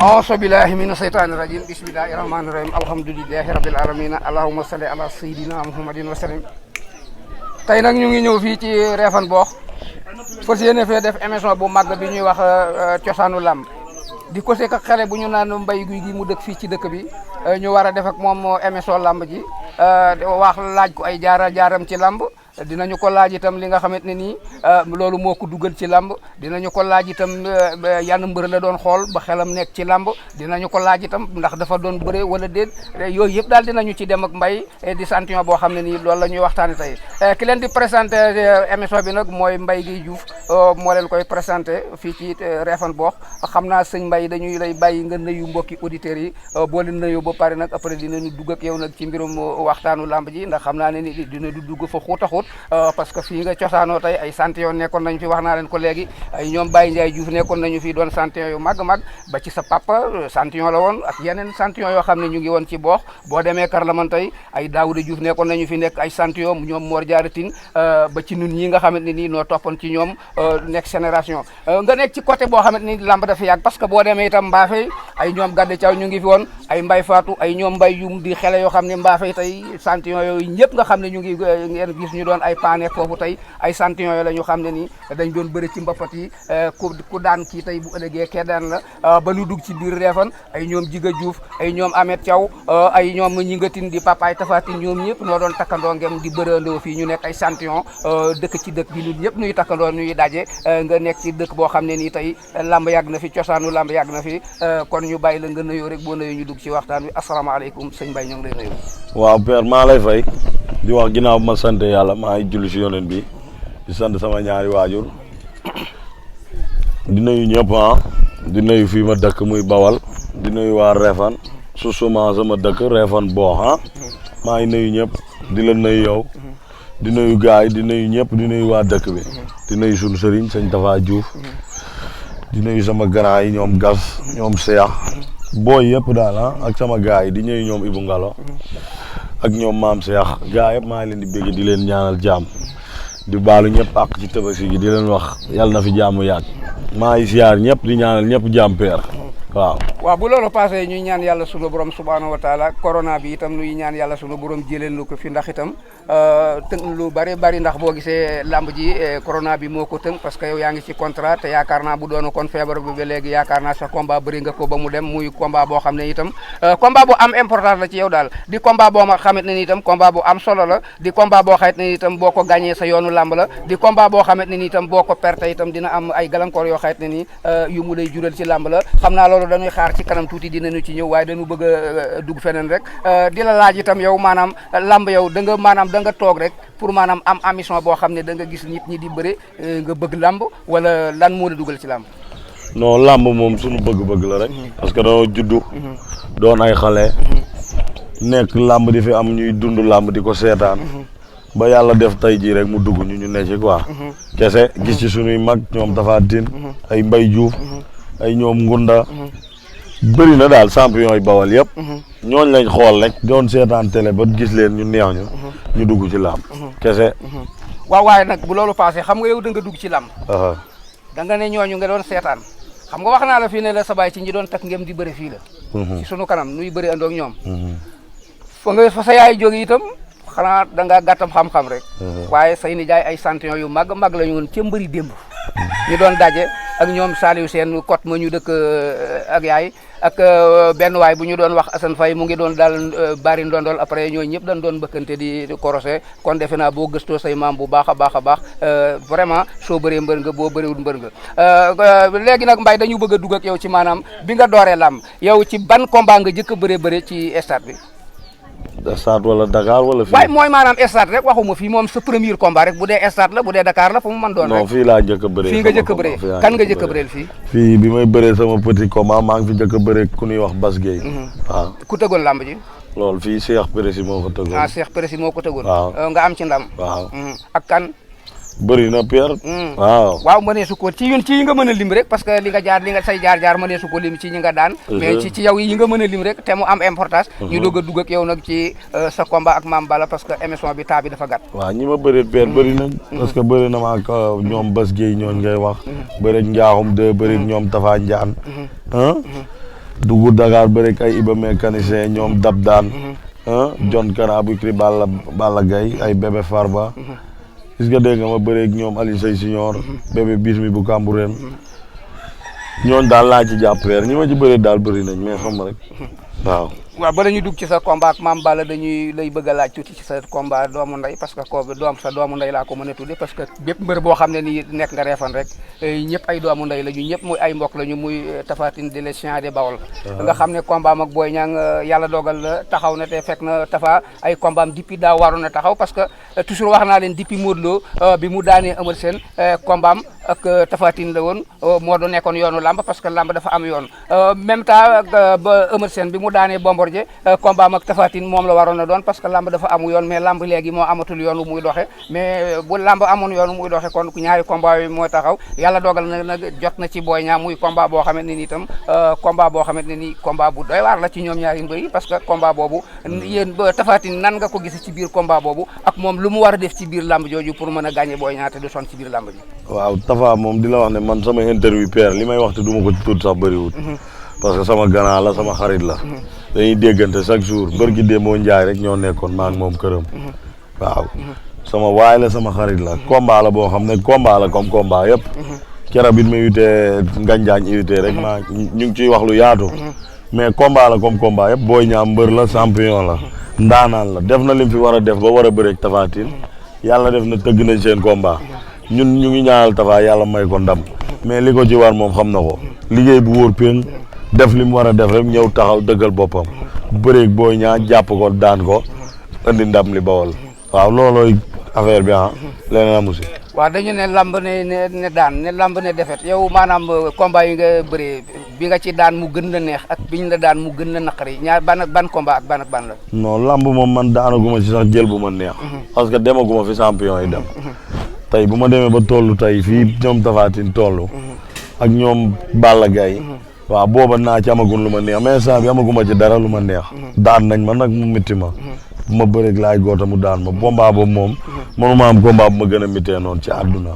أعوذ بالله من الشيطان الرجيم بسم الله الرحمن الرحيم الحمد لله رب العالمين اللهم صل على سيدنا محمد وسلم tey nag ñu ngi ñëw fii ci Réfane Bokh fas yéene fee def émission bu mag bi ñuy wax cosaanu làmb di ko sekk ak xale bu ñu naan Mbaye Gouy Gui mu dëkk fii ci dëkk bi ñu war a def ak moom émission làmb ji wax laaj ko ay jaaram ci làmb dinañu ko laaj itam li nga xamante ne nii loolu moo ko dugal ci làmb dinañu ko laaj itam yan mbër la doon xool ba xelam nekk ci làmb dinañu ko laaj itam ndax dafa doon bëre wala déet yooyu yëpp daal dinañu ci dem ak Mbaye di champion boo xam ne nii loolu la ñuy waxtaane tey ki leen di présenté émission bi nag mooy Mbaye Guèye Diouf moo leen koy présenté fii ci Réfane Bokh xam naa sëñ Mbaye dañuy lay bàyyi nga nuyu mbokki auditeurs yi boo leen nuyu ba pare nag après dinañu dugg ak yow nag ci mbirum waxtaanu làmb ji ndax xam naa ne ni dina du dugg fa xuut a xuut parce que fii nga cosaanoo tey ay champion nekkoon nañu fi wax naa leen ko léegi ay ñoom Baye Ndiaye Diouf nekkoon nañu fi doon champion yu mag ba ci sa papa champion la woon ak yeneen champion yoo xam ne ñu ngi woon ci Bokh boo demee Karlaman tey ay Daouda Diouf nekkoon nañu fi nekk ay champion ñoom Mor Diarra Tine ba ci nun ñi nga xamante ne nii noo toppoon ci ñoom nekk génération nga nekk ci côté boo xamante ni lamb dafa yàgg parce que boo demee itam Mbaafey ay ñoom Gadde Thiaw ñu ngi fi woon ay Mbaye Fatou ay ñoom Mbaye Youm di xele yoo xam ne Mbaafey tey champion yooyu ñëpp nga xam ne ñu ngi ngeen gis ñu doon ay nekk foofu tey ay champion yooyu la ñu xam ne nii dañ doon bëri ci mbapat yi ku daan kii tey bu ëllëgee kee daan la ba ñu dugg ci biir Réfane ay ñoom Jiga Diouf ay ñoom Amet Thiaw ay ñoom ñi nga tin di papaay tafatin ñoom ñëpp ñoo doon takkandoo ngem di bërëndoo fii ñu nekk ay champion dëkk ci dëkk bi ñun ñëpp ñuy takkandoo ñuy daje nga nekk ci dëkk boo xam ne nii tey lamb yàgg na fi cosaanu lamb yàgg na fi kon ñu bàyyi la nga nuyoo rek boo nuyoo ñu dugg ci waxtaan wi asalaamaaleykum sëñ Mbaye ñoo ngi lay nuyu. waaw père maa lay fay di wax ginnaaw ma sant yàlla maa ngi julli si yonent bi di sant sama ñaari waajur di nuyu ñëpp di nuyu fii ma dëkk muy Bawal di nuyu waa Réfane su suma sama dëkk Réfane Bokh maa ngi nuyu ñëpp di la nuyu yow di nuyu gaay di nuyu ñëpp di nuyu waa dëkk bi di nuyu suñu sëriñ sëñ Tafa Diouf di nuyu sama grand yi ñoom Gas ñoom Cheikh booy yëpp daal ak sama gaay yi di nuyu ñoom Ibou Ngalo ak ñoom maam Cheikh gaay yëpp maa ngi leen di bégg di leen ñaanal jàmm di baalu ñëpp ak ci Tabaski gi di leen wax yàlla na fi jàmm yàgg maa ngi siyaar ñëpp di ñaanal ñëpp jàmm peer waaw bu loolu passé ñuy ñaan yàlla sunu borom subhanahu wa taala corona bi itam nuy ñaan yàlla sunu borom jëleen lu ko fi ndax itam tënk lu bari ndax boo gisee lamb ji corona bi moo ko tënk parce que yow yaa ngi ci contrat te yaakaar naa bu doon kon feebar bi ba léegi yaakaar naa sa combat bëri nga ko ba mu dem muy combat boo xam ne itam combat bu am importance la ci yow daal di combat boo ma xamante ne itam combat bu am solo la di combat boo xamante ne itam boo ko gagné sa yoonu lamb la di combat boo xamante ne itam boo ko perte itam dina am ay gàllankoor yoo xamante ne ni yu mu lay jural ci lamb la xam naa loolu dañuy xaar ci kanam tuuti dinañu ci ñëw waaye dañu bëgg a dugg feneen rek di la laaj itam yow maanaam lamb yow da nga toog rek pour maanaam am ambition boo xam ne da nga gis nit ñi di bëre nga bëgg lamb wala lan moo la dugal ci lamb. non lamb moom suñu bëgg-bëgg la rek parce que dañoo juddu doon ay xale nekk lamb di fi am ñuy dund lamb di ko seetaan ba yàlla def tey jii rek mu dugg ñu ne ci quoi kese gis ci suñuy mag ñoom Tapha Tine ay Mbaye Diouf ay ñoom Ngunda bëri na daal champion yi Bawal yëpp ñooñ lañ xool rek doon seetaan télé ba gis leen ñu neex ñu dugg ci làmb kese waaw waaye nag bu loolu passé xam nga yow da nga dugg ci làmb da nga ne ñooñu nga doon seetaan xam nga wax naa la fii ne la sa baay ci ñi doon takk ngem di bëri fii la ci sunu kanam nuy bëri andoog ñoom fa sa yaay jóge itam xanaa da nga gàttam xam-xam rek waaye say nijaay ay champion yu mag la ñu woon ca mbëri démb ñu doon daje ak ñoom Saliou Sène kot ma ñu dëkk ak yaay ak benn waay bu ñu doon wax Assane Faye mu ngi doon daal bari ndondol après ñooñu ñëpp dañ doon bëkkante di korosé kon defe naa boo gëstoo say maam bu baax a baax vraiment soo bëree mbër nga boo bëriwul mbër nga léegi nag Mbaye dañu bëgg a dugg ak yow ci maanaam bi nga dooree làmb yow ci ban combat nga jëkk a bëre ci stade bi stade wala Dakar wala fii. waaye mooy maanaam stade rek waxuma fii moom sa premier combat rek bu dee stade la bu dee Dakar la fu mu mën doon rek. non fii laa njëkk a bëree. fii nga njëkk a bëree kan nga njëkk a bëreel fii. fii bi may bëree sama petit combat maa ngi fi njëkk a bëree ku ñuy wax Bas Gueye. waaw ku tëggoon lamb ji. loolu fii Cheikh Pérési moo ko tëggoon. Cheikh Pérési moo ko tëggoon. waaw nga am ci ndam. waaw ak kan. bëri na Pierre. waaw mënee su ko ci yi nga mën a lim rek parce que li nga say jaar mënee su ko lim ci ñi nga daan. mais ci yow yi nga mën a lim rek te mu am importance. ñu doog a dugg ak yow nag ci sa combat ak Mame Balla parce que émission bi temps bi dafa gàtt. waaw ñi ma bëri Pierre bëri nañ. parce que bëri na ma ak ñoom Bas Gueye ñooñ ngay wax. bëri Njaaxum de bëri ñoom Tafa Njaan. dugg Dakar bëri ay Iba mécanicien ñoom dab daan John Kara bu kri Balla Gaye ay bébé Farba gis nga dégg nga ma bëri ak ñoom Alioune Seye Senior bébé Bismi bu Kambureen ñooñ daal laa ci jàpp Père ñi ma ci bëri daal bëri nañ mais xam nga rek waaw. waaw ba la ñu dugg ci sa combat ak Mame Balla dañuy lay bëgg a laaj tuuti ci sa combat doomu ndey parce que sa doomu ndey laa ko mën a tudde parce que bépp mbër boo xam ne nii nekk nga Refane rek ñëpp ay doomu ndey la ñu ñëpp muy ay mbokk la ñu muy Tapha Tine di le chien de Bawol nga xam ne combat am ak Boy Niang yàlla dogal na taxaw na te fekk na Tapha ay combat am depuis daa waroon na taxaw parce que toujours wax naa leen depuis Modou Lo bi mu daanee Eumeu Sène combat am ak Tapha Tine la woon moo doon nekkoon yoonu lamb parce que lamb dafa am yoon même temps ba Eumeu Sène bi mu daanee Bombardier combat am ak Tapha Tine moom la waroon a doon parce que lamb dafa amu yoon mais lamb léegi moo amatul yoon wu muy doxe mais bu lamb amoon yoon wu muy doxe kon ñaari combat yi mooy taxaw yàlla dogal na nag jot na ci Boy Niang muy combat boo xamante ne ni itam combat boo xamante ne ni combat bu doy waar la ci ñoom ñaari mbër yi parce que combat boobu yéen Tapha Tine nan nga ko gis ci biir combat boobu ak moom lu mu war a def ci biir lamb jooju pour mën a gagner Boy Niang te du son ci biir lamb ji. waaw Tapha moom di la wax ne man sama interview Père li may wax te du ma ko ci tudd sax bëriwul parce que sama gannaaw la sama xarit la dañuy déggante chaque jour mbër gi démboo njaay rek ñoo nekkoon maa ngi moom këram waaw sama waay la sama xarit la combat la boo xam ne combat la comme combat yëpp keroog bi ma invité Nganjaañ invité rek maa ñu ngi ciy wax lu yaatu mais combat la comme combat yëpp Boy Niang mbër la champion la ndaanaan la def na lim fi war a def ba war a bëreeg Tapha Tine yàlla def na tëgg nañ seen combat ñun ñu ngi ñaanal Tapha yàlla may ko ndam mais li ko ci war moom xam na ko liggéey bu wóor péng def li mu war a def rek ñëw taxaw dëggal boppam bëreeg Boy Niang jàpp ko daan ko indi ndam li Bawol waaw loolooy affaire bi leneen amu si. waaw dañu ne lamb ne daan ne lamb ne defet yow maanaam combat yi nga bëree bi nga ci daan mu gën la neex ak biñ la daan mu gën la naqari ñaar ban combat ak ban la. non lamb moom man daanaguma ci sax jël bu ma neex. parce que demaguma fi champion yi dem. tey bu ma demee ba tollu tey fii ñoom Tapha Tine tollu ak ñoom Balla Gaye waaw booba naa ci amagul lu ma neex mais saa bi amaguma ci dara lu ma neex daan nañ ma nag mu métti ma bu ma bëreeg laay goota mu daan ma combat boobu moom mënuma am combat bu ma gën a méttee noonu ci àdduna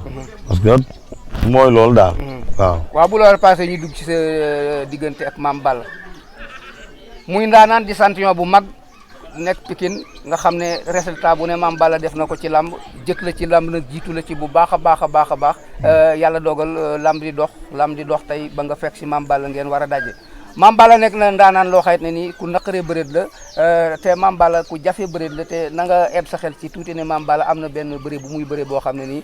parce que mooy loolu daal waaw bu loolu passé ñu dugg ci sa diggante ak Mame Balla muy ndaanaan di champion bu mag nekk Pikine nga xam ne résultat bu ne Mame Balla def na ko ci lamb jëkk la ci lamb nag jiitu la ci bu baax a baax a baax a baax yàlla dogal lamb di dox tey ba nga fekk si Mame Balla ngeen war a daje Mame Balla nekk na ndaanaan loo xayit ne nii ku naqaree bëreet la te Mame Balla ku jafe bëreet la te na nga eb sa xel ci tuuti ne Mame Balla am na benn bëre bu muy bëre boo xam ne nii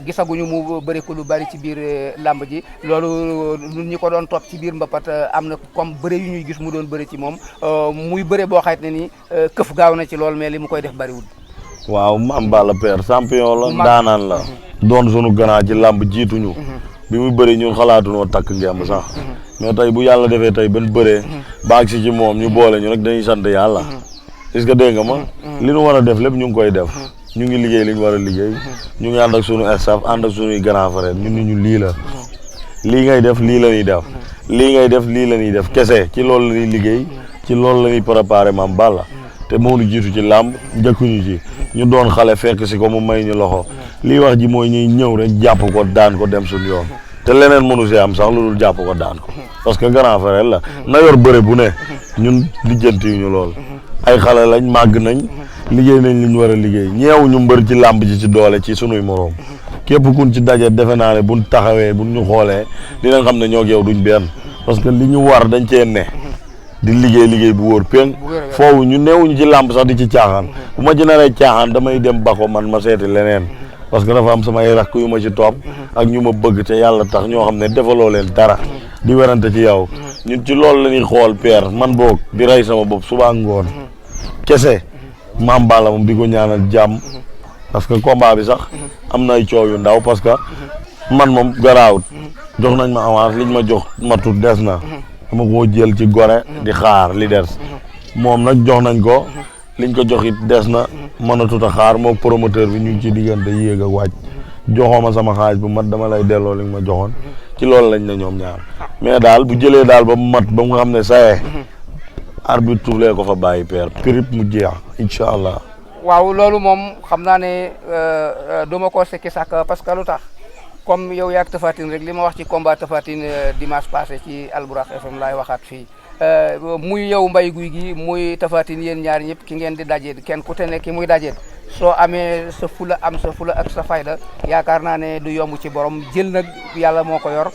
gisaguñu mu bëre ko lu bari ci biir lamb ji loolu ñun ñi ko doon topp ci biir mbapat am na comme bëre yu ñuy gis mu doon bëre ci moom muy bëre boo xayit ne nii këf gaaw na ci lool mais li mu koy def bariwul. waaw Mame Balla Père champion la ndaanaan la doon sunu gannaaw ci lamb jiituñu bi muy bëri ñun xalaatunoo takk ngemb sax mais tey bu yàlla defee tey ban bëree baag si ci moom ñu boole ñu rek dañuy sant yàlla est-ce que dégg nga ma li ñu war a def lépp ñu ngi koy def ñu ngi liggéey li ñu war a liggéey ñu ngi ànd ak sunu staff ànd ak sunuy grand frère ñun ni ñu lii la lii ngay def lii la ñuy def lii ngay def lii la ñuy def kese ci loolu la ñuy liggéey ci loolu la ñuy préparé Mame Balla te moo ñu jiitu ci làmb njëkkuñu ci ñu doon xale fekk si ko mu may ñu loxo lii wax ji mooy ñuy ñëw rek jàpp ko daan ko dem suñu yoon te leneen mënu si am sax lu dul jàpp ko daan ko parce que grand frère la na yor bëre bu ne ñun lijjantiwuñu lool ay xale lañ màgg nañ liggéey nañ li ñu war a liggéey ñeewuñu mbër ci làmb ji ci doole ci sunuy moroom képp kun ci daje defe naa ne buñ taxawee buñ ñu xoolee dinañ xam ne ñoo yow duñ benn parce que li ñu war dañ cee ne di liggéey bu wóor péng foofu ñu neewuñu ci làmb sax di ci caaxaan bu ma ci naree caaxaan damay dem bako man ma seeti leneen parce que dafa am samay rakk yu ma ci topp ak ñu ma bëgg te yàlla tax ñoo xam ne defaloo leen dara di werante ci yow ñun ci loolu la ñuy xool Père man boog di rey sama bopp suba ngoon kese Mame Balla moom di ko ñaanal jàmm parce que combat bi sax am na ay coow yu ndaw parce que man moom garaawut jox nañ ma avance liñ ma jox matut des na dama koo jël ci gore di xaar li des moom nag jox nañ ko liñ ko jox it des na mënatut a xaar moom promoteur bi ñu ngi ci diggante yéeg ak wàcc joxoo ma sama xaalis bu mat dama lay delloo li nga ma joxoon ci loolu lañ ne ñoom ñaar mais daal bu jëlee daal ba mu mat ba nga xam ne saye arbitre tuulee ko fa bàyyi Père prip mu jeex incha allah. waaw loolu moom xam naa ne duma ko sekki sàkk parce que lu tax comme yow yaag Tapha Tine rek li ma wax ci combat Tapha Tine dimanche passé ci Albourakh FM laay waxaat fii muy yow Mbaye Gouy Gui muy Tapha Tine yéen ñaar ñëpp ki ngeen di daje kenn ku te ne ki muy daje soo amee sa fula am sa fula ak sa fayda yaakaar naa ne du yomb ci borom jël nag yàlla moo ko yor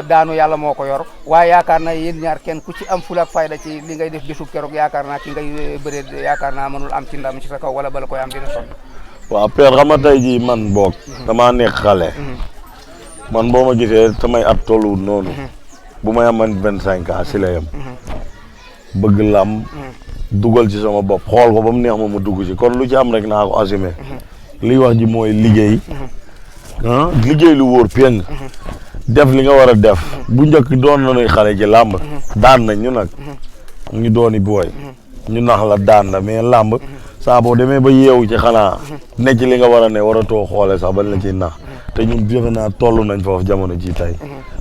daanu yàlla moo ko yor waaye yaakaar naa yéen ñaar kenn ku ci am fula ak fayda ci li ngay def bésub keroog yaakaar naa ki ngay bëree yaakaar naa mënul am ci ndam ci sa kaw wala bala koy am dina sonn. waaw père xam nga tey jii man boog damaa nekk xale man boo ma gisee samay at tolluwul noonu bu may amoon 25 ans si la yem bëgg lam dugal ci sama bopp xool ko ba mu neex ma dugg ci kon lu ci am rek naa ko assumé liy wax ji mooy liggéey liggéey lu wóor péng def li nga war a def bu njëkk doon nañuy xale ci làmb daan nañ ñu nag ñu dooni booy ñu nax la daan la mais làmb saa boo demee ba yeewu ci xanaa ne ci li nga war a ne waratoo xoole sax bañ la ciy nax te ñun defe naa toll nañ foofu jamono ji tey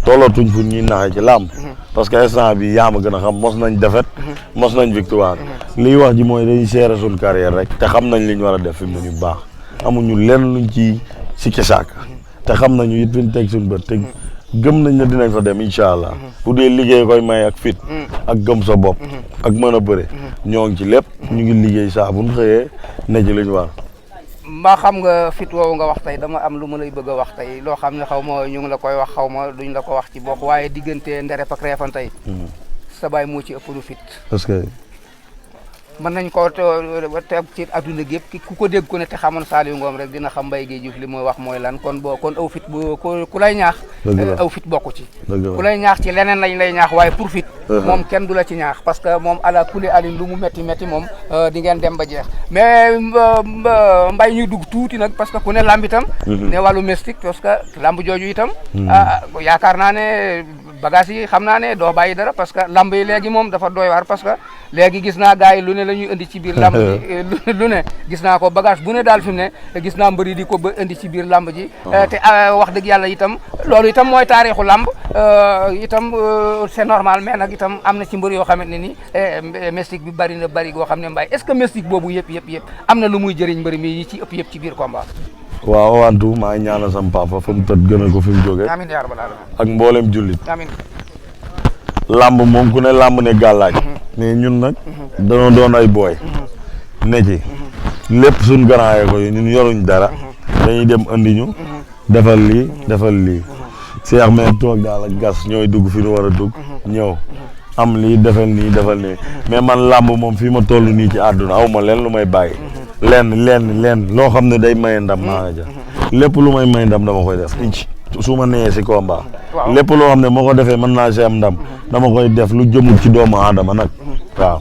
tollootuñ fu ñuy naxee ci làmb parce que instant bi yaa ma gën a xam mos nañ défaite mos nañ victoire liy wax ji mooy dañuy gérer suñ carrière rek te xam nañ li ñu war a def fi mu ne ñu baax amuñu lenn luñ ci sikki sàkk te xam nañu it fi ñu teg suñ bët te gëm nañ ne dinañ fa dem incha allah bu dee liggéey koy may ak fit ak gëm sa bopp ak mën a bëre ñoo ngi ci lépp ñu ngi liggéey saa bu ñu xëyee ne ci li ñu war. mbaa xam nga fit woowu nga wax tey dama am lu ma lay bëgg a wax tey loo xam ne xaw ma ñu ngi la koy wax xaw ma duñ la ko wax ci bokk waaye diggante Nderep ak Réfane tey sa baay moo ci ëpp lu fit. parce que mën nañ ko teg ci adduna gépp ku ko dégg ko ne te xamoon Saliou Ngom rek dina xam Mbaye Guèye Diouf li muy wax mooy lan kon aw fit bu ku lay ñaax aw fit bokku ci ku lay ñaax ci leneen lañ lay ñaax waaye pour fit moom kenn du la ci ñaax parce que moom ala kuli alin lu mu métti moom di ngeen dem ba jeex mais Mbaye ñuy dugg tuuti nag parce que ku ne lamb itam ne wàllu mystique parce que lamb jooju itam yaakaar naa ne bagage yi xam naa ne doo bàyyi dara parce que lamb yi léegi moom dafa doy waar parce que léegi gis naa gars yi lu ne la ñuy indi ci biir lamb ji lu ne gis naa ko bagage bu ne daal fi mu ne gis naa mbëri di ko ba indi ci biir lamb ji te wax dëgg yàlla itam loolu itam mooy taarixu lamb itam c'est normal mais nag itam am na ci mbër yoo xamante ne ni mystique bi bari na bari goo xam ne Mbaye est-ce que mystique boobu yëpp am na lu muy jëriñ mbëri mi yi ci ëpp yëpp ci biir combat. waaw awantu maa ngi ñaanal sama papa fa mu tëdd gënal ko fi mu jógee amiin yaa rabbal aalamiin ak mboolem jullit amiin lamb moom ku ne lamb ne gàllaaj mais ñun nag dañoo doon ay booy ne ci lépp suñ garaayee ko ñun yoruñ dara dañuy dem andi ñu defal lii Cheikh mais toog daal ak gas ñooy dugg fi ñu war a dugg ñëw am lii defal nii mais man lamb moom fii ma toll nii ci àdduna aw ma leen lu may bàyyi leen loo xam ne day maye ndam maa nga ja lépp lu may may ndam dama koy def su ma nee si combat lépp loo xam ne moo ko defee mën naa si am ndam dama koy def lu jëmul ci doomu aadama nag waaw.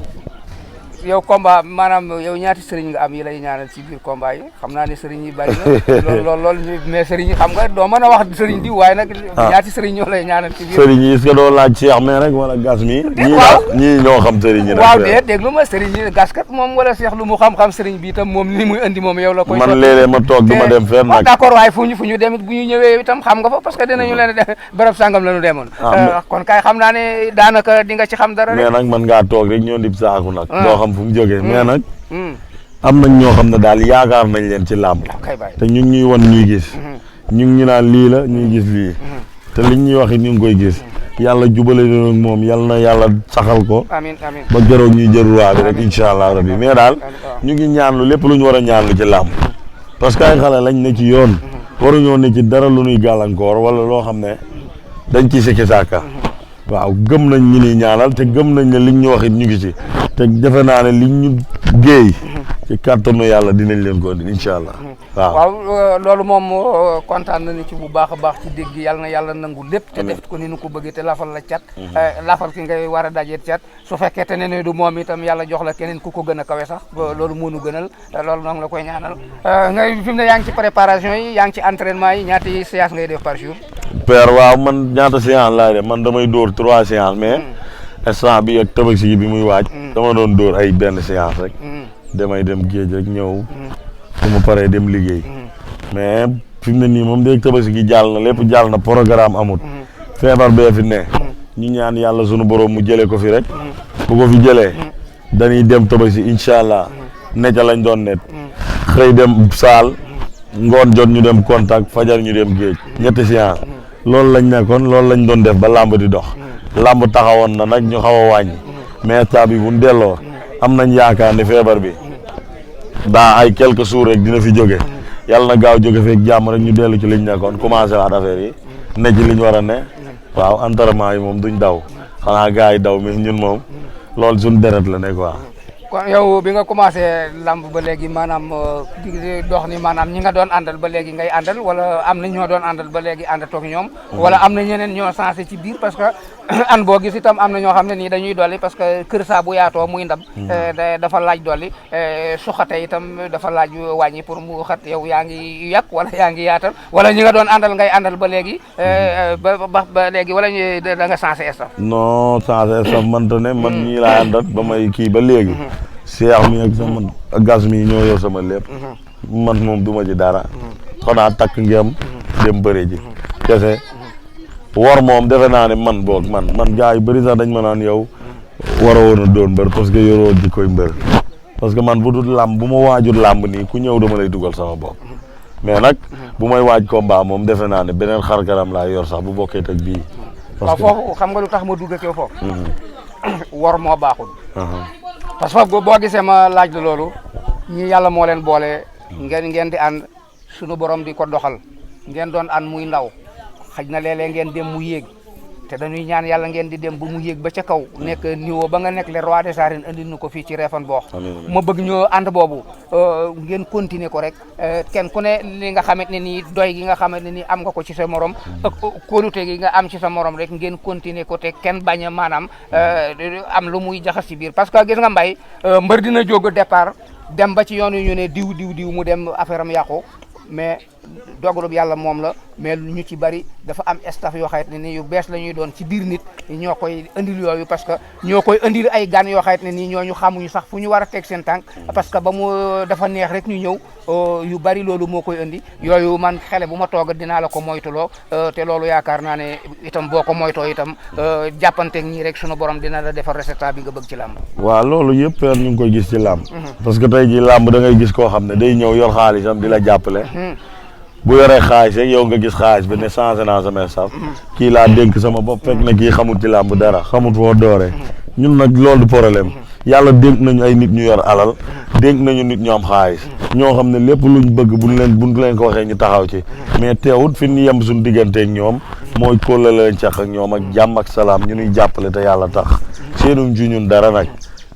yow combat maanaam yow ñaati sëriñ nga am yi lay ñaanal ci biir combat yi xam naa ne sëriñ yi bari na lool mais sëriñ yi xam nga doo mën a wax sëriñ di waaye nag ñaati sëriñ ñoo lay ñaanal ci biir sëriñ yi est-ce que doo laaj Cheikh mais rek wala gas mi ñii ñoo xam sëriñ yi waaw déet déglu ma sëriñ yi gas kat moom wala Cheikh lu mu xam-xam sëriñ bi itam moom li muy indi moom yow la koy man léeg-léeg ma toog du ma dem fenn nag d'accord waaye fu ñu demit bu ñu ñëwee itam xam nga fa parce que dinañu leen def bërëb sàngam la ñu demoon kon kay xam naa ne daanaka di nga ci xam dara mais nag man ngaa toog rek ñoo dib saaku nag doo xam fu mu jógee nag am nañ ñoo xam ne daal yaakaar nañ leen ci làmb te ñu ngi ñuy wan ñuy gis ñu ngi ñu naan lii la ñuy gis lii te liñ ñuy wax it ñu ngi koy gis yàlla jubale leen ak moom yal na yàlla saxal ko amiin amiin ba keroog ñuy jël waa bi rek incha allah rabbi mais daal ñu ngi ñaanlu lépp lu ñu war a ñaanlu ci làmb parce que ay xale lañ ne ci yoon waruñoo ne ci dara lu ñuy gàllankoor wala loo xam ne dañ ci sikki sàkka waaw gëm nañ ñi ni ñaanal te gëm nañ ne liñ ñu wax it ñu ngi ci te defe naa ne liñ ñu géey ci kàttanu yàlla dinañ leen ko indi incha allah waaw loolu moom kontaan nañu ci bu baax a baax ci dégg gi yàlla na yàlla nangu lépp te def ko ni nu ko bëggee te lafal la cat lafal ki ngay war a dajeet cat su fekkee te ne du moom itam yàlla jox la keneen ku ko gën a kawe sax loolu moo nu gënal loolu nag la koy ñaanal ngay fi mu ne yaa ngi ci préparation yi yaa ngi ci entraînement yi ñaati séance ngay def par jour père waaw man ñaata séance laay def man damay dóor 3 séances mais instant bi ak tabaski bi muy waaj dama doon dóor ay benn séance rek damay dem géej rek ñëw su ma paree dem liggéey mais fi mu ne nii moom dégg tabaski gi jàll na lépp jàll na programme amut feebar bee fi ne ñu ñaan yàlla sunu borom mu jëlee ko fi rek bu ko fi jëlee dañuy dem tabaski incha allah ne ca lañ doon net xëy dem saal ngoon jot ñu dem contact fajar ñu dem géej ñetti séance loolu lañ nekkoon loolu lañ doon def ba làmb di dox làmb taxawoon na nag ñu xaw a wàññi mais état bi bu ñu delloo am nañ yaakaar ne feebar bi daa ay quelques jours rek dina fi jóge yàlla na gaaw jóge feeg jàmm rek ñu dellu ci liñ nekkoon commencé waat affaire yi ne ci liñ war a ne waaw entraînement yi moom duñ daw xanaa gars yi daw mais ñun moom loolu suñ deret la ne quoi. kon yow bi nga commencé lamb ba léegi maanaam di dox ni maanaam ñi nga doon àndal ba léegi ngay àndal wala am na ñoo doon àndal ba léegi àndatoog ñoom wala am na ñeneen ñoo sensé ci biir parce que an boo gis itam am na ñoo xam ne nii dañuy dolli parce que kër saa bu yaatoo muy ndam dafa laaj dolli suxate itam dafa laaj wàññi pour mu xat yow yaa ngi yàq wala yaa ngi yaatal wala ñi nga doon àndal ngay àndal ba léegi ba léegi wala da nga sensé staff. Non sensé staff mënta ne man ñii laa àndat ba may kii ba léegi. Cheikh mi ak sama gas mi ñoo yor sama lépp man moom duma ci dara xanaa takk ngem dem bëri ji kese war moom defe naa ne man boog man gars yu bëri sax dañ ma naan yow waroo woon a doon mbër parce que yoroo jikkoy mbër parce que man bu dul làmb bu ma waajul làmb nii ku ñëw dama lay dugal sama bopp mais nag bu may waaj combat moom defe naa ne beneen xarkaram laa yor sax bu bokkee teg bii. waaw foofu xam nga lu tax ma dugg ak yow foofu. war moo baaxul. parce que boo gisee ma laaj la loolu ñi yàlla moo leen boole ngeen di ànd sunu borom di ko doxal ngeen doon ànd muy ndaw xaj na léeg-léeg ngeen dem mu yéeg te dañuy ñaan yàlla ngeen di dem ba mu yéeg ba ca kaw nekk niveau ba nga nekk le roi des arènes andi nu ko fii ci Refane Bokh ma bëgg ñoo ànd boobu ngeen continuer ko rek kenn ku ne li nga xamante ne nii doy gi nga xamante ne nii am nga ko ci sa morom ak kóolute gi nga am ci sa morom rek ngeen continuer ko te kenn bañ a maanaam am lu muy jaxas ci biir parce que gis nga mbay mbër dina jóg départ dem ba ci yoon yu ñu ne diw mu dem affaire am yàqu mais dogalub yàlla moom la mais ñu ci bari dafa am staff yoo xamante ne nii yu bees la ñuy doon ci biir nit ñoo koy indil yooyu parce que ñoo koy indil ay gan yoo xamante ne nii ñooñu xamuñu sax fu ñu war a teg seen tànk parce que ba mu dafa neex rek ñu ñëw yu bari loolu moo koy indi yooyu man xele bu ma toog dinaa la ko moytuloo te loolu yaakaar naa ne itam boo ko moytoo itam jàppanteeg ñii rek sunu borom dina la defar résultat bi nga bëgg ci làmb. waaw loolu yëpp ñu ngi koy gis ci làmb. parce que tey jii làmb da ngay gis koo xam ne day ñëw yor xaalisam di la jàppale. bu yoree xaalis rek yow nga gis xaalis bi ne changé naa sama staff kii laa dénk sama bopp fekk na kii xamut ci làmb dara xamut foo dooree ñun nag loolu du problème yàlla dénk nañu ay nit ñu yor alal dénk nañu nit ñu am xaalis ñoo xam ne lépp luñ bëgg buñ leen ko waxee ñu taxaw ci mais teewut fi ñu yem suñu digganteeg ñoom mooy kóllale leen cax ak ñoom ak jàmm ak salaam ñu ñuy jàppale te yàlla tax seenuñ ci ñun dara nag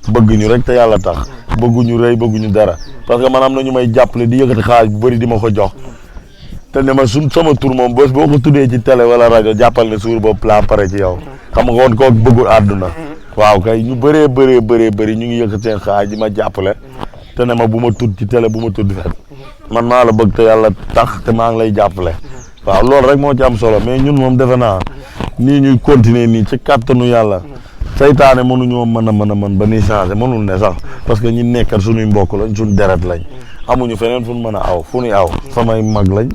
bëgg ñu rek te yàlla tax bëgguñu rëy bëgguñu dara parce que man am na ñu may jàppale di yëkkati xaalis bu bëri di ma ko jox te ne ma sama tur moom bés boo ko tuddee ci télé wala rajo jàppal ne suur boobu laa pare ci yow xam nga woon kooku bëggul àdduna waaw kay ñu bëree bëri ñu ngi yëkkat seen xaaj di ma jàppale te ne ma bu ma tudd ci télé bu ma tudd fet man maa la bëgg te yàlla tax te maa ngi lay jàppale waaw loolu rek moo ci am solo mais ñun moom defe naa nii ñuy continuer nii ci kàttanu yàlla saytaane mënuñoo mën a ba nii changé mënul ne sax parce que ñi nekkat suñuy mbokk lañ suñ deret lañ amuñu feneen fu ñu mën a aw fu ñuy aw samay mag lañ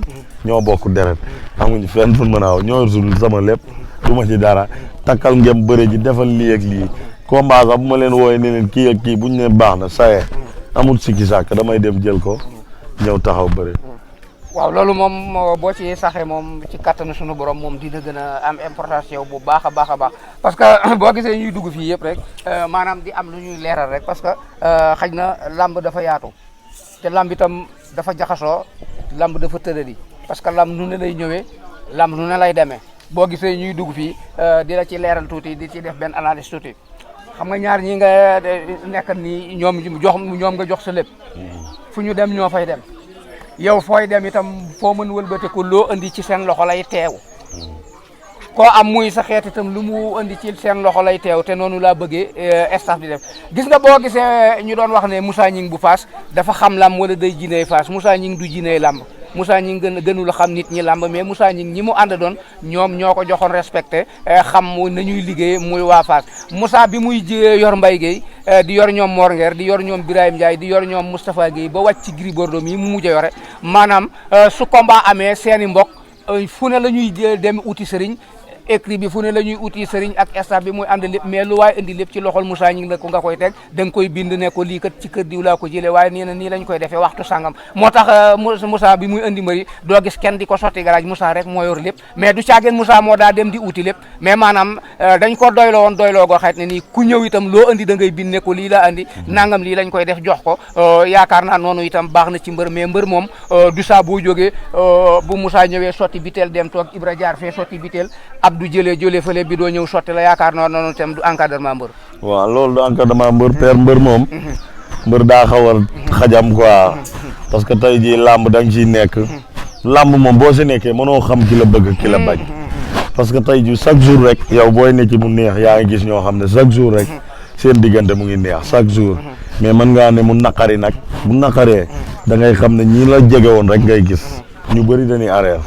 ñoo bokk deret amuñu fenn fu mën a aw ñoo sul sama lépp du ma ci dara takkal ngem bëre ji defal lii ak lii combat sax bu ma leen wooyee ne leen kii ak kii buñ ne baax na saye amul sikki sàkk damay dem jël ko ñëw taxaw bëre. waaw loolu moom boo ci saxee moom ci kattanu sunu borom moom dina gën a am importance yow bu baax a baax parce que boo gisee ñuy dugg fii yëpp rek maanaam di am lu ñuy leeral rek parce que xaj na làmb dafa yaatu te làmb itam dafa jaxasoo làmb dafa tëradi parce que lamb nu ne lay ñëwee lamb nu ne lay demee boo gisee ñuy dugg fii di la ci leeral tuuti di ci def benn analyse tuuti xam nga ñaar ñi nga nekk nii ñoom nga jox sa lépp fu ñu dem ñoo fay dem yow fooy dem itam foo mën wëlbate ko loo andi ci seen loxo lay teew koo am muy sa xeet itam lu mu andi ci seen loxo lay teew te noonu laa bëggee staff di def gis nga boo gisee ñu doon wax ne Moussa Gningue bu Fass dafa xam lamb wala day jiney Fass Moussa Gningue du jiney lamb Moussa Gningue gënul a xam nit ñi làmb mais Moussa Gningue ñi mu ànd doon ñoom ñoo ko joxoon respecté xam nañuy liggéey muy waa Fass Moussa bi muy yor Mbaye Guèye di yor ñoom Mor Nguer di yor ñoom Birahim Ndiaye di yor ñoom Moustapha Guèye ba wàcc ci Gris Bordeaux mi mu mujj a yore maanaam su combat amee seeni mbokk fu ne la ñuy dem uti sëriñ écrit bi fu ne la ñuy uti sëriñ ak staff bi muy ànd lépp mais lu waaye indi lépp ci loxol Moussa ñi ngi la ko nga koy teg da nga koy bind ne ko lii kat ci kër diw laa ko jëlee waaye nee na nii lañ koy defee waxtu sangam moo tax Moussa bi muy indi mbëri doo gis kenn di ko sotti garage Moussa rek moo yor lépp mais du caageen Moussa moo daa dem di uti lépp mais maanaam dañ ko doyloo woon doyloo goo xayt ne nii ku ñëw itam loo andi da ngay bind ne ko lii la andi nangam lii lañ koy def jox ko yaakaar naa noonu itam baax na ci mbër mais mbër moom du saa boo jógee bu Moussa ñëwee sotti biteel dem toog Ibra jaar fee sotti biteel Abdou jëlee fële bi doo ñëw sotti la yaakaar naa noonu itam du encadrement mbër. waaw loolu du encadrement mbër père mbër moom. mbër daa xaw a xajam quoi. parce que tey jii làmb da nga ciy nekk. làmb moom boo si nekkee mënoo xam ki la bëgg ki la bañ. parce que tey jii chaque jour rek yow booy nekk mu neex yaa ngi gis ñoo xam ne chaque jour rek seen diggante mu ngi neex chaque jour mais mën ngaa ne mu naqari nag bu naqaree da ngay xam ne ñii la jege woon rek ngay gis ñu bëri dañuy arrière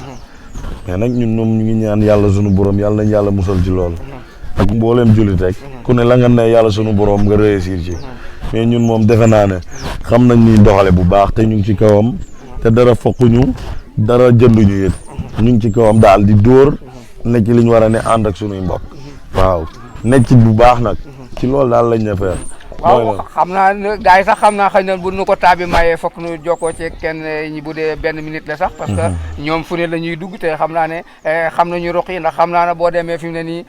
mais nag ñun ñoom ñu ngi ñaan yàlla sunu borom yàlla nañ yàlla musal ci loolu ak mbooleem jullit rek ku ne la nga ne yàlla sunu borom nga réussir ci mais ñun moom defe naa ne xam nañ ni doxale bu baax te ñu ngi ci kawam te dara fokkuñu dara jënduñu it ñu ngi ci kawam daal di dóor nekk ci li ñu war a ne ànd ak sunuy mbokk waaw nekk ci bu baax nag ci loolu daal lañ ne feer waaw xam naa gars yi sax xam naa xëy na bu nu ko taabi mayee fokk nu jokkoo ci kenn ñi bu dee benn minute la sax parce que ñoom fu ne la ñuy dugg te xam naa ne xam nañu roq yi ndax xam naa ne boo demee fi mu ne nii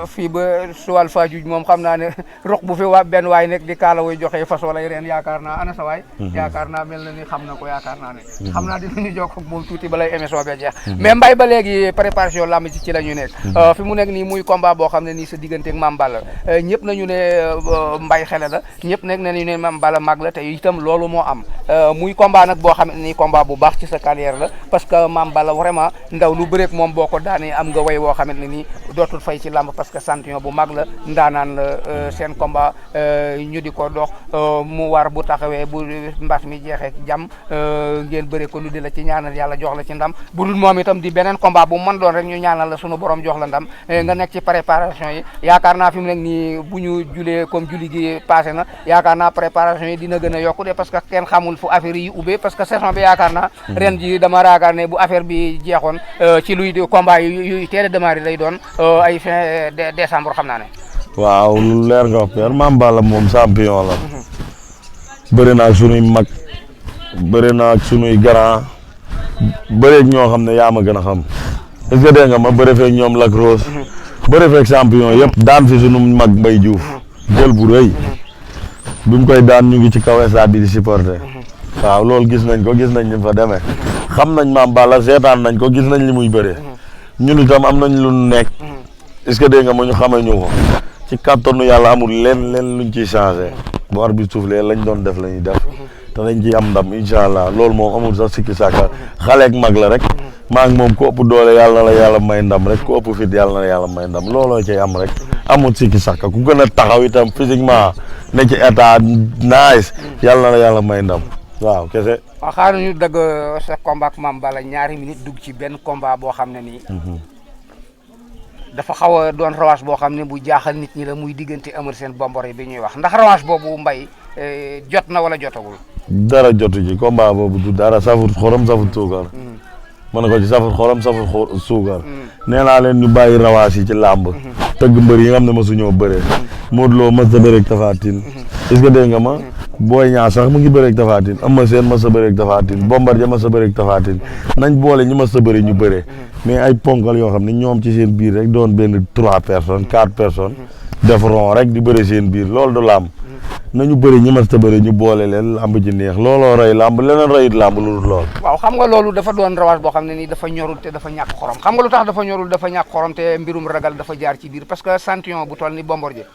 fii ba suwal Fadiouth moom xam naa ne roq bu fi benn waay nekk di kaala way joxe fas wala reen yaakaar naa ana sa waay yaakaar naa mel na ni xam na ko yaakaar naa ne xam naa dinañu jokkoo moom tuuti balay émission bi jeex mais mbay ba léegi préparation lamb ci la ñu nekk fi mu nekk nii muy combat boo xam ne nii sa diggante ak Mame Balla ñëpp nañu ne mbay xele ñëpp nekk nañu ne Mame Balla mag la te itam loolu moo am muy combat nag boo xam ne nii combat bu baax ci sa carrière la parce que Mame Balla vraiment ndaw lu bëreek moom boo ko daanee am nga way woo xamante ne nii dootul fay ci lamb parce que champion bu mag la ndaanaan la seen combat ñu di ko dox mu war bu taxawee bu mbas mi jeexee jàmm ngeen bëre ko nu di la ci ñaanal yàlla jox la ci ndam bu dul moom itam di beneen combat bu mën doon rek ñu ñaanal la sunu borom jox la ndam nga nekk ci préparation yi yaakaar naa fi mu nekk nii bu ñu julee comme julli gi passé na yaakaar naa préparation yi dina gën a yokku de parce que kenn xamul fu affaire yi ubbee parce que saison bi yaakaar naa ren ji dama raakaar ne bu affaire bi jeexoon ci luy combat yu teel a démarré lay doon ay fin décembre xam naa ne waaw lu leer nga wax père Mame Balla moom champion la bëri naa ak sunuy mag bëri naa ak sunuy grand bëri ak ñoo xam ne yaa ma gën a xam est-ce que dégg nga ma bëri feeg ñoom Lac Rose bëri feeg champion yëpp daan fi sunu mag Mbaye Diouf jël bu rëy bi mu koy daan ñu ngi ci kaw stade bi di supporter waaw loolu gis nañ ko gis nañ ni fa demee xam nañ Mame Balla seetaan nañ ko gis nañ li muy bëree ñun itam am nañ lu nekk est-ce que dégg nga ma ñu xamee ñu ko ci kattanu yàlla amul leen luñ ciy changé bu war bi suuf lee lañ doon def la ñuy def te dañ ciy am ndam incha allah loolu moom amul sax sikki sàkka xale ak mag la rek maa ngi moom ku ëpp doole yàlla na la yàlla may ndam rek ku ëpp fit yàlla na la yàlla may ndam looloo cay am rek amul sikki sàkka ku gën a taxaw itam physiquement ne ci état nice yàlla na la yàlla may ndam waaw kese. waaw xaaral ñu dagg sa combat ak Mame Balla ñaari minutes dugg ci benn combat boo xam ne nii. dafa xaw a doon revanche boo xam ne bu jaaxal nit ñi la muy diggante Eumeu Sène Bombardier bi ñuy wax ndax revanche boobu mbay jot na wala jotagul. dara jotu ci combat boobu du dara safut xorom safut suukar. mën na ko ci safut xorom safut suukar. nee naa leen ñu bàyyi revanche yi ci làmb. tëgg mbër yi nga xam ne mosu ñoo bëree. Modou Lo mas a bëreeg Tapha Tine. est-ce que dégg nga ma. Boy Niang sax mu ngi bëreeg Tapha Tine Eumeu Sène mas a bëreeg Tapha Tine Bombardier mas a bëreeg Tapha Tine nañ boole ñi mas a bëri ñu bëree. mais ay ponkal yoo xam ne ñoom ci seen biir rek doon benn 3 personnes 4 personnes. def rond rek di bëri seen biir loolu du làmb. nañu bëri ñi mas a bëri ñu boole leen làmb ji neex looloo rey làmb leneen reyit làmb lu dul lool. waaw xam nga loolu dafa doon revanche boo xam ne nii dafa ñorul te dafa ñàkk xorom xam nga lu tax dafa ñorul dafa ñàkk xorom te mbirum ragal dafa jaar ci biir parce que champion bu toll ni Bombardier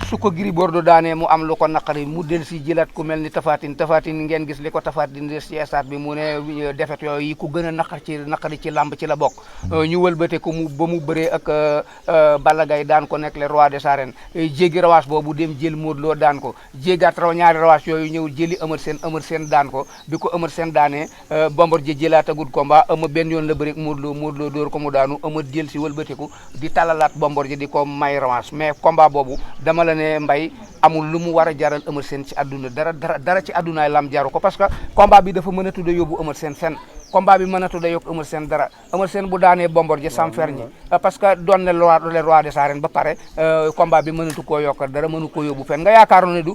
su ko Gris Bordeaux daanee mu am lu ko naqari mu del si jëlaat ku mel ni Tapha Tine ngeen gis li ko Tapha Tine des ci stade bi mu ne defet yooyu yi ku gën a naqari ci làmb ci la bokk ñu wëlbate ko ba mu bëree ak Balla Gaye daan ko nekk le roi des arènes jéggi rawaas boobu dem jël Modou Lo daan ko jéggaat ñaari rawaas yooyu ñëw jëli Eumeu Sène daan ko bi ko Eumeu Sène daanee Bombardier jëlaatagul combat Eumeu benn yoon la bëri ak Modou Lo dóor ko mu daanu Eumeu jël si wëlbateku di talalaat Bombardier di ko may rawaas mais combat boobu dama la ne mbay amul lu mu war a jaral Eumeu Sène ci àdduna dara ci àddunaay lam jaru ko parce que combat bi dafa mën a tudd yóbbu Eumeu Sène fenn combat bi mënatu da yokk Eumeu Sène dara Eumeu Sène bu daanee Bombardier sam fer ñi parce que doon na le roi des arènes ba pare combat bi mënatu koo yokk dara mënu koo yóbbu fenn nga yaakaaroon ne du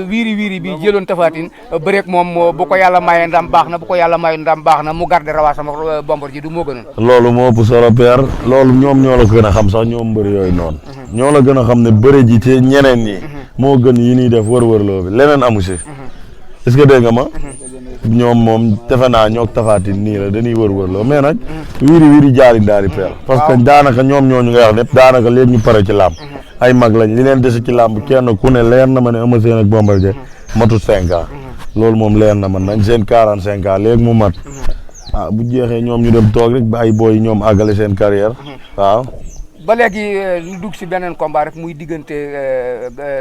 wiiri bi jëloon Tapha Tine bëreek moom bu ko yàlla mayee ndam baax na bu ko yàlla mayee ndam baax na mu garder rawaa sama Bombardier du moo gënoon. loolu moo ëpp solo père loolu ñoom ñoo la gën a xam sax ñoom mbër yooyu noonu ñoo la gën a xam ne bëre ji ci ñeneen ñi moo gën yi ñuy def wër-wërloo bi leneen amu si est-ce que dégg nga ma ñoom moom defe naa ñoo Tapha Tine nii la dañuy wër-wërloo mais nag wiiri jaari ndaari père parce que daanaka ñoom ñooñu nga wax lépp daanaka léegi ñu pare ci làmb ay mag lañ li leen dese ci làmb kenn ku ne leer na ma ne Eumeu Sène ak Bombardier matut 5 ans loolu moom leer na man nañ seen 45 ans léegi mu mat bu jeexee ñoom ñu dem toog rek ba ay booy ñoom àggale seen carrière waaw. ba léegi ñu dugg si beneen combat rek muy diggante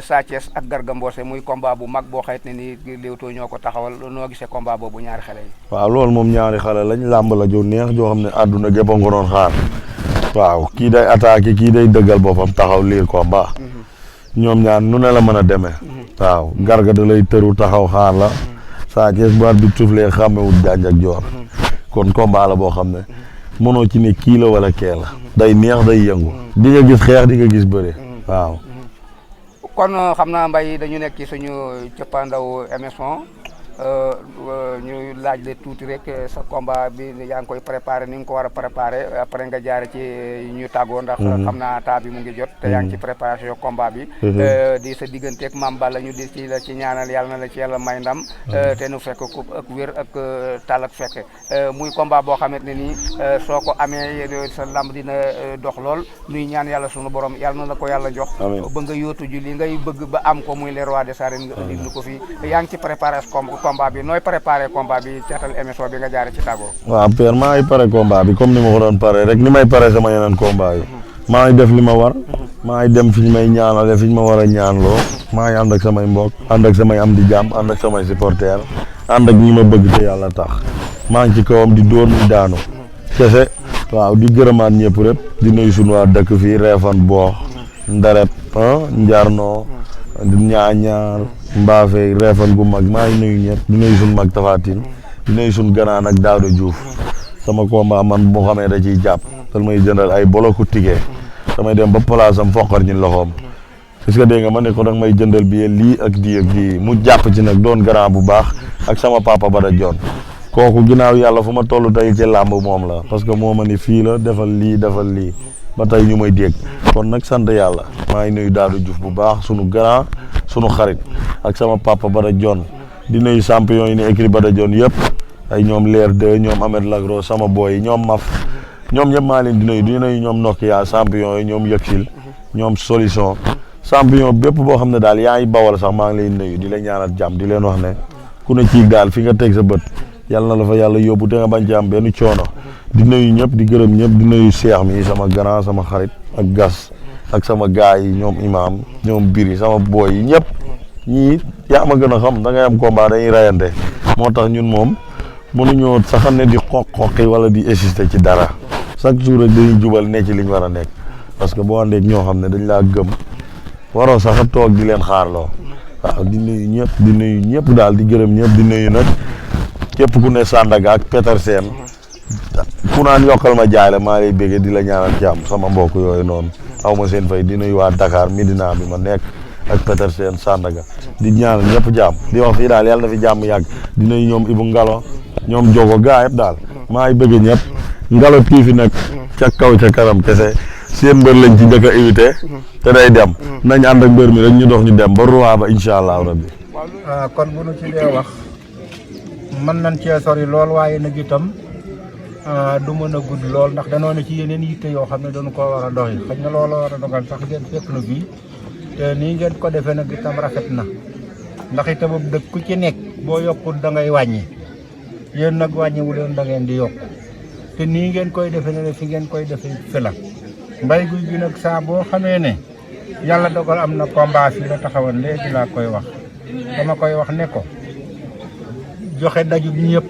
Sa Thiès ak Garga Mbossé muy combat bu mag boo xayt ne ni Leewtoo ñoo ko taxawal noo gisee combat boobu ñaari xale yi. waaw loolu moom ñaari xale lañ làmb la joo neex joo xam ne àdduna gépp a nga doon xaar waaw kii day attaqué kii day dëggal boppam taxaw liir combat ñoom ñaar nu ne la mën a demee waaw Garga da lay tëru taxaw xaar la Sa Thiès bu at bi tuflee xàmmewut janj ak joor kon combat la boo xam ne mënoo ci ne kii la wala kee la day neex day yëngu di nga gis xeex di nga gis bëre waaw. kon xam naa Mbaye dañu nekk ci suñu cëppaandaw émission ñu laaj le tuuti rek sa combat bi yaa ngi koy préparé ni nga ko war a préparé après nga jaare ci ñu tàggoo ndax xam naa temps bi mu ngi jot te yaa ngi ci préparation combat bi di sa digganteeg Mame Balla ñu di ci la ci ñaanal yàlla na la ci yàlla may ndam te nu fekk ko ak wér ak tal ak fekke muy combat boo xamante ne nii soo ko amee sa lamb dina dox lool nuy ñaan yàlla sunu borom yàlla na la ko yàlla jox ba nga yóotu ji li ngay bëgg ba am ko muy le roi des arènes nga indi ko fii yaa ngi ci préparé combat bi nooy préparé combat bi ceetal émission bi nga jaare ci tàggoo. waaw père maa ngi pare combat bi comme ni ma ko doon pare rek ni may pare sama yeneen combat yi maa ngi def li ma war maa ngi dem fi ñu may ñaanale fi ñu ma war a ñaanloo maa ngi ànd ak samay mbokk ànd ak samay am di jàmm ànd ak samay supporters ànd ak ñi ma bëgg te yàlla tax maa ngi ci kawam di dóor muy daanu kese waaw di gërëmaat ñëpp rek di nuyu suñu waa dëkk fii Réfane Boox Ndarep Njarno ñaañaar Mbaafee Réfane gu mag maa ngi nuyu ñëpp di nuyu suñu mag Tapha Tine di nuyu suñu ganaan ak Daouda Diouf sama combat man moo xamee da ciy jàpp dal may jëndal ay boloku tigee damay dem ba place am foqar ñi loxoom est-ce que dégg nga ma ne ko danga may jëndal bi lii ak di mu jàpp ci nag doon grand bu baax ak sama papa Bada John kooku ginnaaw yàlla fu ma toll tey ci làmb moom la parce que moo ma ni fii la defal lii ba tey ñu may dégg kon nag sant yàlla maa ngi nuyu Daouda Diouf bu baax sunu grand sunu xarit ak sama papa Bada John di nuyu champion yi ne écrit Bada John yëpp ay ñoom Leer 2 ñoom Ahmed Lagro sama boy yi ñoom Maf ñoom ñëpp maa leen di nuyu ñoom Nokia champion yi ñoom Yëksil ñoom solution champion bépp boo xam ne daal yaa ngi bawal sax maa ngi lay nuyu di leen ñaanal jàmm di leen wax ne ku ne ciig daal fi nga teg sa bët yàlla na la fa yàlla yóbbu te nga bañ ci am benn coono di nuyu ñëpp di gërëm ñëpp di nuyu Cheikh mi sama grand sama xarit ak gas ak sama gaay yi ñoom imam ñoom biri sama boy yi ñëpp ñii yaa ma gën a xam da ngay am combat dañuy rayante moo tax ñun moom mënuñoo sax ne di xoqi wala di insister ci dara chaque jour rek dañuy jubal ne ci liñ war a nekk parce que boo àndeek ñoo xam ne dañ laa gëm waroo sax a toog di leen xaarloo waaw di nuyu ñëpp daal di gërëm ñëpp di nuyu nag képp ku ne Sandaga ak Petersen ku naan yokkal ma jaay la maa lay béggee di la ñaanal jàmm sama mbokk yooyu noonu aw ma seen fay di nuyu waa Dakar Medina bi ma nekk ak Petersen Sandaga di ñaanal ñëpp jàmm di wax fii daal yàlla na fi jàmm yàgg di nuyu ñoom Ibou Ngalo ñoom Jogo gaa yëpp daal maa ngi bëgg ñëpp Ngalo kii fi nag ca kaw ca kanam kese seen mbër lañ ci njëkk a invité te day dem nañ ànd ak mbër mi rek ñu dox ñu dem ba ruwaa ba incha allah rabbi. kon bu nu ci dee wax mën nañ cee sori lool waaye nag itam du mën a gudd lool ndax danoo ne ci yeneen yitte yoo xam ne dañu ko war a doxi xëy na loolu war a dogal sax ngeen fekk na fii te nii ngeen ko defee nag itam rafet na ndax itam dëkk ku ci nekk boo yokkul da ngay wàññi yéen nag wàññiwu leen da ngeen di yokk te nii ngeen koy defee ne fi ngeen koy defee fi la Mbaye Gouye Gui nag saa boo xamee ne yàlla dogal am na combat fii la taxawoon léegi laa koy wax dama koy wax ne ko joxe daju bi ñëpp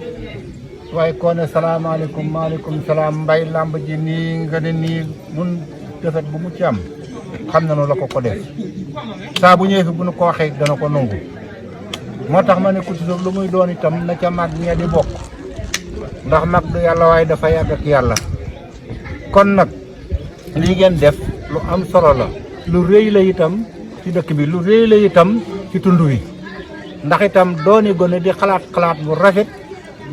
waaye koo ne salaamaaleykum maaleykum salaam Mbaye làmb ji nii nga ne nii mun defet bu mu ci am xam nañu la ko def saa bu ñëwee fi bu nu ko waxee dana ko nangu moo tax ma ne ku ci lu muy doon itam na ca mag ñee di bokk ndax mag du yàlla waaye dafa yàgg ak yàlla kon nag lii ngeen def lu am solo la lu rëy la itam ci dëkk bi lu rëy la itam ci tund wi ndax itam dooni gone di xalaat bu rafet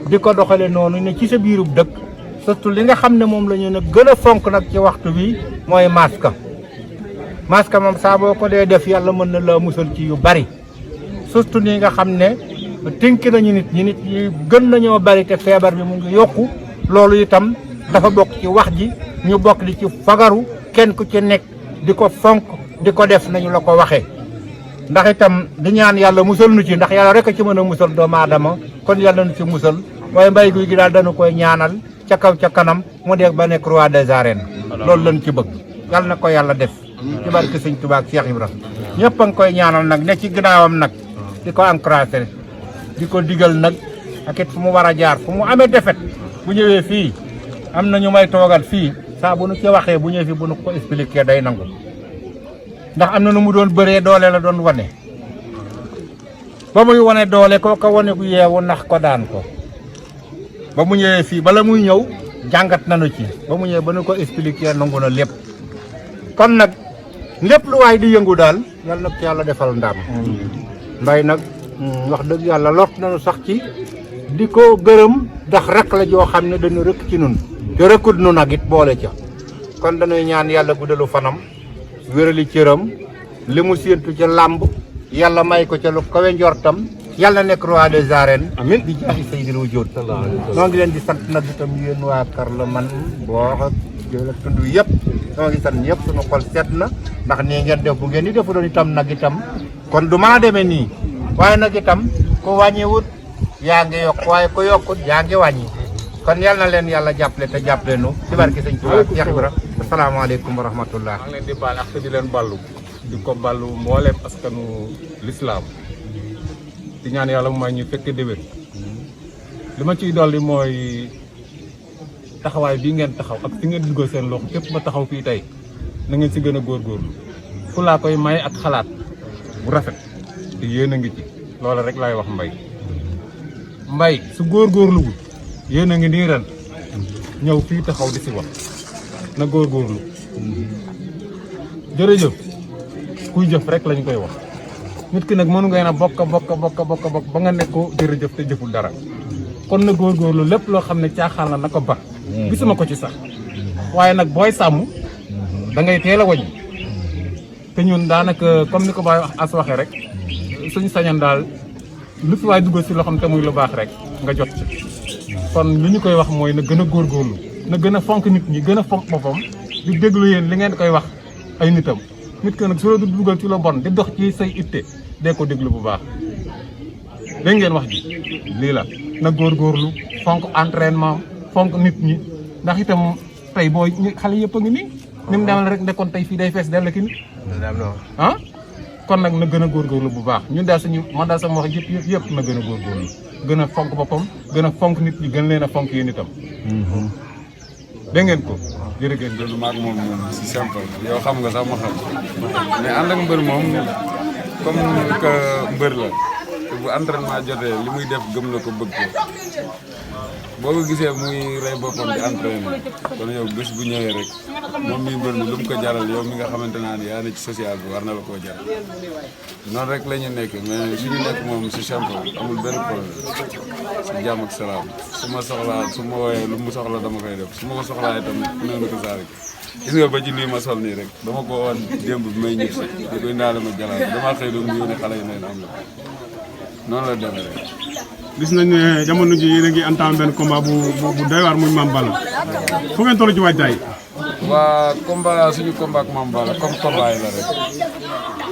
di ko doxale noonu ne ci sa biirub dëkk surtout li nga xam ne moom la ñu nag gën a fonk nag ci waxtu bi mooy maska moom saa boo ko dee def yàlla mën na la musal ci yu bari surtout nii nga xam ne tënk nañu nit ñi gën nañoo bari te feebar bi mu ngi yokku loolu itam dafa bokk ci wax ji ñu bokk di ci fagaru kenn ku ci nekk di ko fonk di ko def nañu la ko waxee ndax itam di ñaan yàlla musal nu ci ndax yàlla rek a ci mën a musal doomu aadama kon yàlla nu ci musal waaye Mbaye Gouye Gui daal dañu koy ñaanal ca kaw ca kanam mu dee ba nekk roi des arènes loolu lañ ci bëgg yàlla na ko yàlla def ci barke Sëñ Tuubaa ak Cheikh Ibra ñëpp a ngi koy ñaanal nag ne ci ginnaawam nag di ko encouragé di ko digal nag ak it fu mu war a jaar fu mu amee defet bu ñëwee fii am na ñu may toogal fii saa bu nu ci waxee bu ñëwee fii bu nu ko expliqué day nangu ndax am na nu mu doon bëree doole la doon wane ba muy wane doole kooka wane gu yeewu nax ko daan ko ba mu ñëwee fii bala muy ñëw jàngat nañu ci ba mu ñëwee ba nu ko expliqué nangu na lépp kon nag lépp lu waay di yëngu daal yàlla na ci yàlla defal ndam Mbaye nag wax dëgg yàlla lot nañu sax ci di ko gërëm ndax rek la joo xam ne dañu rëkk ci nun te rëkkut nu nag it boole ca kon dañuy ñaan yàlla guddalu fanam wérali cëram li mu séentu ca làmb yàlla may ko ca lu kawe njortam yàlla nekk roi des arènes amiin di jaahi sayyidil wujuud noo ngi leen di sant nag itam yéen waa Karla man boo jël ak tund yëpp noo ngi sant ñëpp suñu xol seet na ndax nii ngeen def bu ngeen di defu doon itam nag itam kon du mën a demee nii waaye nag itam ku wàññiwut yaa ngi yokk waaye ku yokkut yaa ngi wàññi kon yal na leen yàlla jàppale te jàppale nu ci barke Sëñ Tuubaa Cheikh Ibra asalaamaaleykum wa rahmatullah maa ngi leen di baal ak di leen ballu di ko ballu mbooleem askanu lislaam di ñaan yàlla mu may ñu fekk déwén li ma ciy dolli mooy taxawaay bii ngeen taxaw ak fi ngeen dugal seen loxo képp ba taxaw fii tey na ngeen si gën a góorgóorlu fu laa koy may ak xalaat bu rafet te yéen a ngi ci loolu rek laay wax Mbaye su góorgóorluwul yéen a ngi nii ren ñëw fii taxaw di si wax na góorgóorlu jërëjëf kuy jëf rek lañ koy wax nit ki nag mënu ngeen a bokk ba nga nekk ko jërëjëf te jëful dara kon na góorgóorlu lépp loo xam ne caaxaan la na ko ba gisuma ko ci sax waaye nag booy sàmm da ngay teel a wàññi te ñun daanaka comme ni ko Baye as waxee rek suñu sañan daal lu fi waay duggal si loo xam te muy lu baax rek nga jot ci kon li ñu koy wax mooy na gën a góorgóorlu na gën a fonk nit ñi gën a fonk boppam di déglu yéen li ngeen koy wax ay nitam nit ki nag su la du dugal ci lu bon di dox ci say itte dee ko déglu bu baax dégg ngeen wax ji lii la na góorgóorlu fonk entraînement fonk nit ñi ndax itam tey boo xale yëpp a ngi nii ni mu demal rek nekkoon tey fii day fees dell ki ni ah kon nag na gën a góorgóorlu bu baax ñun daal man daal sama wax yëpp na gën a góorgóorlu gën a fonk boppam gën a fonk nit ñi gën leen a fonk yéen itam dégg ngeen ko jërëjëf loolu maag moom si simple yow xam nga sax ma xam mais ànd ak mbër moom comme que mbër la te bu entraînement jotee li muy def gëm na ko bëgg ko boo ko gisee muy rey boppam di entraîné kon yow bés bu ñëwee rek moom mii mbër mi lu mu ko jaral yow mi nga xamante naa ne yaa ne ci social bi war na la koo jaral noonu rek la ñu nekk mais suñu nekk moom si simple amul benn problème si jàmm ak salaam su ma soxlaa su ma wooyee lu mu soxla dama koy def su ma ko soxlaa itam nee na ko saari gis nga ba ci nii ma sol nii rek dama ko woon démb bi may ñëw si di koy ndaale ma jalaat damaa xëy doon mu yónnee xale yi neen am la noonu la demee rek. gis nañ ne jamono ji yéen a ngi entamé benn combat bu doy waar muy Mame Balla fu ngeen toll ci waajtaay. waa combat suñu combat ak Mame Balla comme combat yi la rek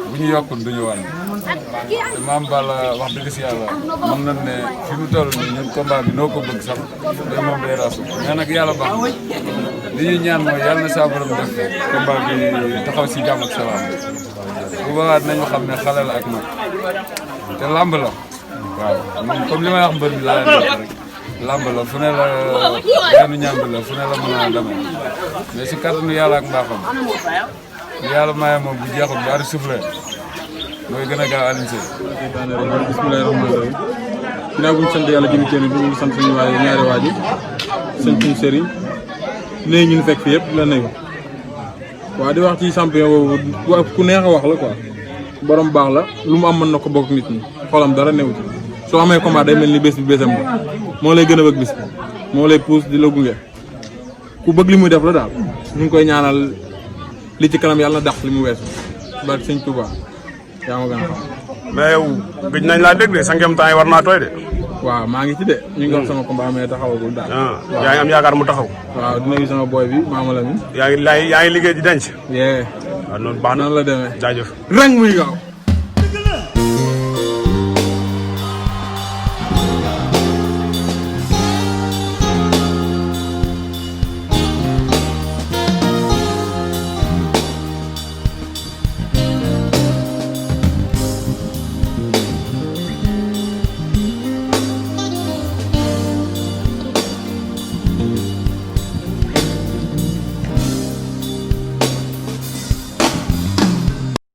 bu ñu yokkul duñu wàññi te Mame Balla wax dëgg si yàlla mën nañ ne fi mu toll nii ñun combat bi noo ko bëgg sax day moom day rasu mais nag yàlla baax na li ñuy ñaan mooy yàlla na saa borom def combat bi taxaw si jàmm ak salaam bu boobaa dinañu xam ne xale la ak mag te làmb la. waaw moom comme li may wax mbër mi laa leen wax rek làmb la fu ne la benn ñàmb la fu ne la mën a demee mais si kàttanu yàlla ak mbaaxam li yàlla maye moom bu jeexul bu ari soufflé mooy gën a gaaw Alioune Seye. bismillahi rahmaani rahim ginnaaw bu ñu sant yàlla jëm ci bi ñu sant suñu ñaari waajur sëñ suñu sëriñ léegi ñu ngi fekk fi yëpp la nuyu waaw di wax ci champion boobu ku neex a wax la quoi borom baax la lu mu am mën na ko bokk nit ñi xolam dara newu ci soo amee combat day mel ni bés bi bésam la moo lay gën a bëgg bis bi moo lay pousse di la gunge ku bëgg li muy def la daal ñu ngi koy ñaanal li ci kanam yàlla na dàq li mu weesu barke sëñ Touba yaa ma gën a xam. mais yow gëj nañ laa dégg de sa ngem temps yi war naa tooy de. waaw maa ngi ci de ñu ngi wax sama combat mais taxawagul daal. yaa ngi am yaakaar mu taxaw. waaw dina gis sama boy bi Maama Lamine. yaa ngi liggéey di denc. yee. waaw noonu baax na noonu la demee. jaajëf. rang muy gaaw.